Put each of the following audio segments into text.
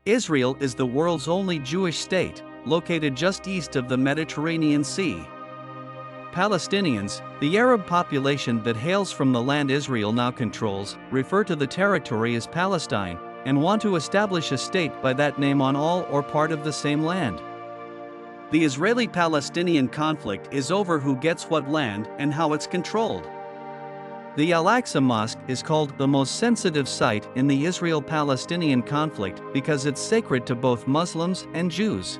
Israel is the world's only Jewish state, located just east of the Mediterranean Sea. Palestinians, the Arab population that hails from the land Israel now controls, refer to the territory as Palestine, and want to establish a state by that name on all or part of the same land. The Israeli-Palestinian conflict is over who gets what land and how it's controlled. The Al-Aqsa Mosque is called the most sensitive site in the Israel-Palestinian conflict because it's sacred to both Muslims and Jews.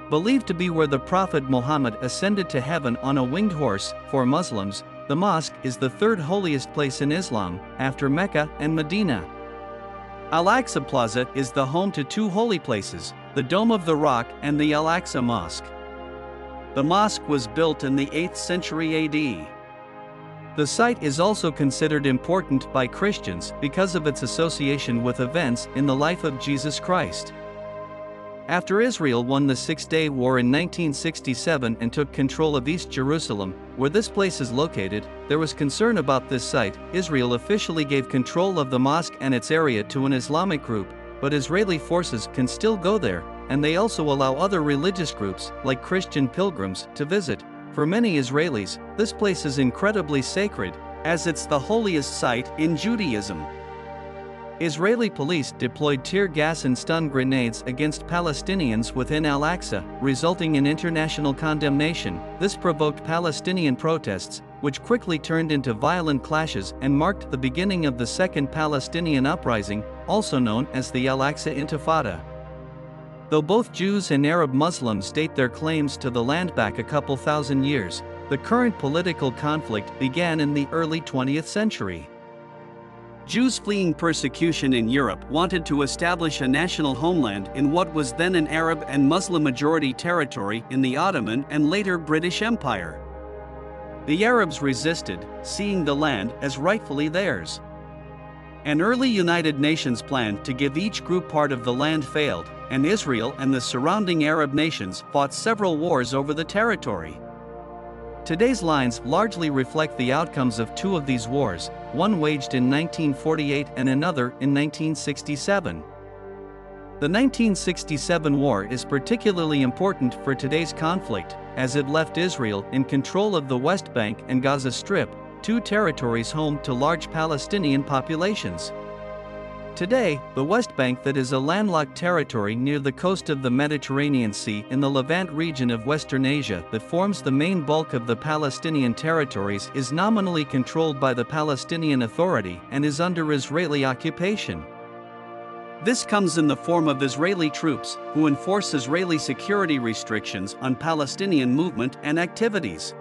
Believed to be where the Prophet Muhammad ascended to heaven on a winged horse, for Muslims, the mosque is the third holiest place in Islam, after Mecca and Medina. Al-Aqsa Plaza is the home to two holy places, the Dome of the Rock and the Al-Aqsa Mosque. The mosque was built in the 8th century AD. The site is also considered important by Christians because of its association with events in the life of Jesus Christ. After Israel won the Six-Day War in 1967 and took control of East Jerusalem, where this place is located, there was concern about this site. Israel officially gave control of the mosque and its area to an Islamic group, but Israeli forces can still go there, and they also allow other religious groups, like Christian pilgrims, to visit. For many Israelis, this place is incredibly sacred, as it's the holiest site in Judaism. Israeli police deployed tear gas and stun grenades against Palestinians within Al-Aqsa, resulting in international condemnation. This provoked Palestinian protests, which quickly turned into violent clashes and marked the beginning of the Second Palestinian Uprising, also known as the Al-Aqsa Intifada. Though both Jews and Arab Muslims date their claims to the land back a couple thousand years, the current political conflict began in the early 20th century. Jews fleeing persecution in Europe wanted to establish a national homeland in what was then an Arab and Muslim-majority territory in the Ottoman and later British Empire. The Arabs resisted, seeing the land as rightfully theirs. An early United Nations plan to give each group part of the land failed, and Israel and the surrounding Arab nations fought several wars over the territory. Today's lines largely reflect the outcomes of two of these wars, one waged in 1948 and another in 1967. The 1967 war is particularly important for today's conflict, as it left Israel in control of the West Bank and Gaza Strip, two territories home to large Palestinian populations. Today, the West Bank, that is a landlocked territory near the coast of the Mediterranean Sea in the Levant region of Western Asia that forms the main bulk of the Palestinian territories, is nominally controlled by the Palestinian Authority and is under Israeli occupation. This comes in the form of Israeli troops, who enforce Israeli security restrictions on Palestinian movement and activities.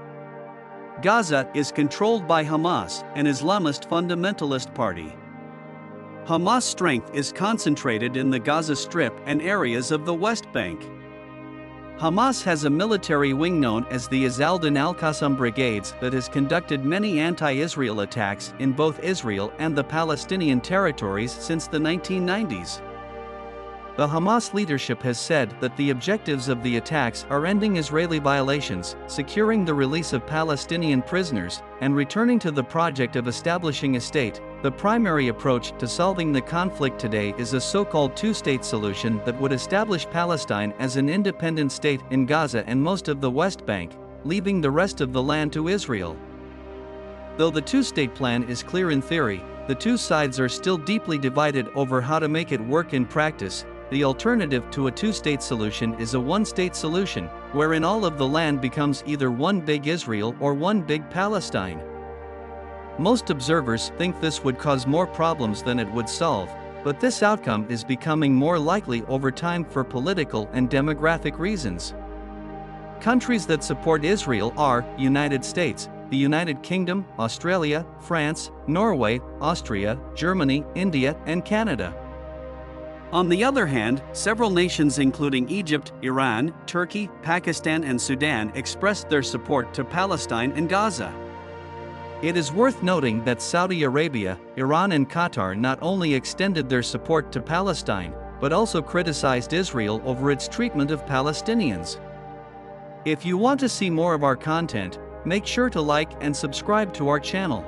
Gaza is controlled by Hamas, an Islamist fundamentalist party. Hamas strength is concentrated in the Gaza Strip and areas of the West Bank. Hamas has a military wing known as the Azaldin al-Qassam Brigades that has conducted many anti-Israel attacks in both Israel and the Palestinian territories since the 1990s. The Hamas leadership has said that the objectives of the attacks are ending Israeli violations, securing the release of Palestinian prisoners, and returning to the project of establishing a state. The primary approach to solving the conflict today is a so-called two-state solution that would establish Palestine as an independent state in Gaza and most of the West Bank, leaving the rest of the land to Israel. Though the two-state plan is clear in theory, the two sides are still deeply divided over how to make it work in practice. The alternative to a two-state solution is a one-state solution, wherein all of the land becomes either one big Israel or one big Palestine. Most observers think this would cause more problems than it would solve, but this outcome is becoming more likely over time for political and demographic reasons. Countries that support Israel are United States, the United Kingdom, Australia, France, Norway, Austria, Germany, India, and Canada. On the other hand, several nations including Egypt, Iran, Turkey, Pakistan and Sudan expressed their support to Palestine and Gaza. It is worth noting that Saudi Arabia, Iran and Qatar not only extended their support to Palestine, but also criticized Israel over its treatment of Palestinians. If you want to see more of our content, make sure to like and subscribe to our channel.